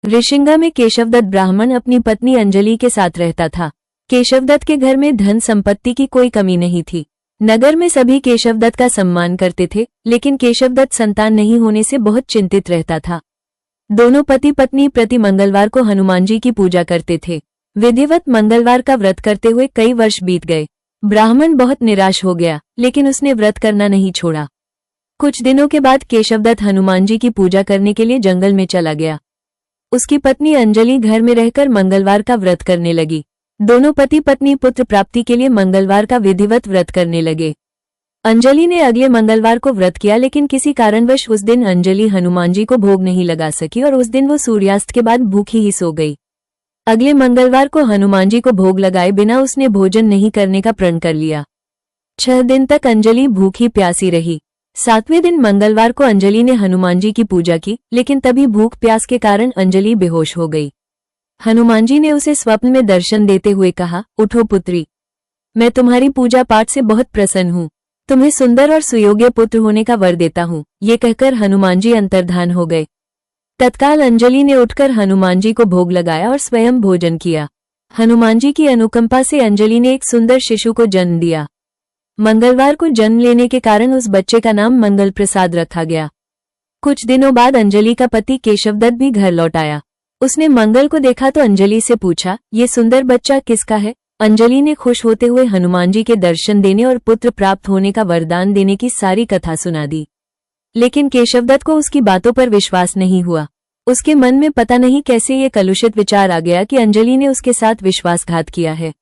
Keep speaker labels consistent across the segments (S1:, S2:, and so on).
S1: ऋषिंगा में केशवदत्त ब्राह्मण अपनी पत्नी अंजलि के साथ रहता था। केशवदत्त के घर में धन संपत्ति की कोई कमी नहीं थी। नगर में सभी केशवदत्त का सम्मान करते थे, लेकिन केशवदत्त संतान नहीं होने से बहुत चिंतित रहता था। दोनों पति पत्नी प्रति मंगलवार को हनुमान जी की पूजा करते थे। विधिवत मंगलवार का व्रत करते हुए कई वर्ष बीत गए। ब्राह्मण बहुत निराश हो गया, लेकिन उसने व्रत करना नहीं छोड़ा। कुछ दिनों के बाद केशवदत्त हनुमान जी की पूजा करने के लिए जंगल में चला गया। उसकी पत्नी अंजलि घर में रहकर मंगलवार का व्रत करने लगी। दोनों पति पत्नी पुत्र प्राप्ति के लिए मंगलवार का विधिवत व्रत करने लगे। अंजलि ने अगले मंगलवार को व्रत किया, लेकिन किसी कारणवश उस दिन अंजलि हनुमान जी को भोग नहीं लगा सकी और उस दिन वो सूर्यास्त के बाद भूखी ही सो गई। अगले मंगलवार को हनुमान जी को भोग लगाए बिना उसने भोजन नहीं करने का प्रण कर लिया। 6 दिन तक अंजलि भूखी प्यासी रही। 7वें दिन मंगलवार को अंजलि ने हनुमान जी की पूजा की, लेकिन तभी भूख प्यास के कारण अंजलि बेहोश हो गई। हनुमान जी ने उसे स्वप्न में दर्शन देते हुए कहा, उठो पुत्री, मैं तुम्हारी पूजा पाठ से बहुत प्रसन्न हूँ। तुम्हें सुंदर और सुयोग्य पुत्र होने का वर देता हूँ। ये कहकर हनुमान जी अंतर्धान हो गए। तत्काल अंजलि ने उठकर हनुमान जी को भोग लगाया और स्वयं भोजन किया। हनुमान जी की अनुकंपा से अंजलि ने एक सुंदर शिशु को जन्म दिया। मंगलवार को जन्म लेने के कारण उस बच्चे का नाम मंगल प्रसाद रखा गया। कुछ दिनों बाद अंजलि का पति केशवदत्त भी घर लौट आया। उसने मंगल को देखा तो अंजलि से पूछा, ये सुंदर बच्चा किसका है? अंजलि ने खुश होते हुए हनुमान जी के दर्शन देने और पुत्र प्राप्त होने का वरदान देने की सारी कथा सुना दी। लेकिन केशवदत्त को उसकी बातों पर विश्वास नहीं हुआ। उसके मन में पता नहीं कैसे ये कलुषित विचार आ गया कि अंजलि ने उसके साथ विश्वासघात किया है।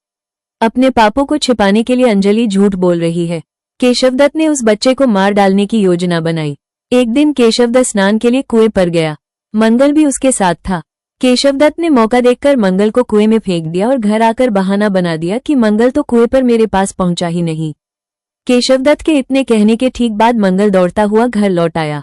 S1: अपने पापों को छिपाने के लिए अंजलि झूठ बोल रही है। केशवदत्त ने उस बच्चे को मार डालने की योजना बनाई। एक दिन केशवदत्त स्नान के लिए कुएं पर गया। मंगल भी उसके साथ था। केशवदत्त ने मौका देखकर मंगल को कुएं में फेंक दिया और घर आकर बहाना बना दिया कि मंगल तो कुएं पर मेरे पास पहुंचा ही नहीं। केशवदत्त के इतने कहने के ठीक बाद मंगल दौड़ता हुआ घर लौट आया।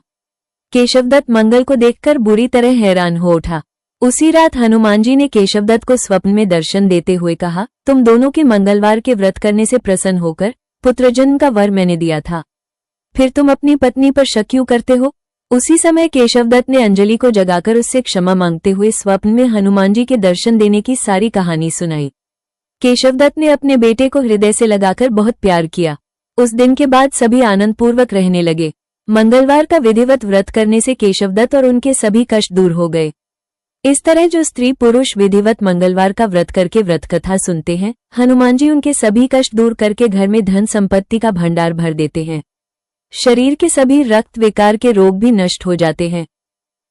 S1: केशवदत्त मंगल को देखकर बुरी तरह हैरान हो उठा। उसी रात हनुमान जी ने केशवदत्त को स्वप्न में दर्शन देते हुए कहा, तुम दोनों के मंगलवार के व्रत करने से प्रसन्न होकर पुत्र जन्म का वर मैंने दिया था, फिर तुम अपनी पत्नी पर शक क्यों करते हो? उसी समय केशवदत्त ने अंजलि को जगाकर उससे क्षमा मांगते हुए स्वप्न में हनुमान जी के दर्शन देने की सारी कहानी सुनाई। केशवदत्त ने अपने बेटे को हृदय से लगाकर बहुत प्यार किया। उस दिन के बाद सभी आनंदपूर्वक रहने लगे। मंगलवार का विधिवत व्रत करने से केशवदत्त और उनके सभी कष्ट दूर हो गए। इस तरह जो स्त्री पुरुष विधिवत मंगलवार का व्रत करके व्रत कथा सुनते हैं, हनुमान जी उनके सभी कष्ट दूर करके घर में धन संपत्ति का भंडार भर देते हैं। शरीर के सभी रक्त विकार के रोग भी नष्ट हो जाते हैं।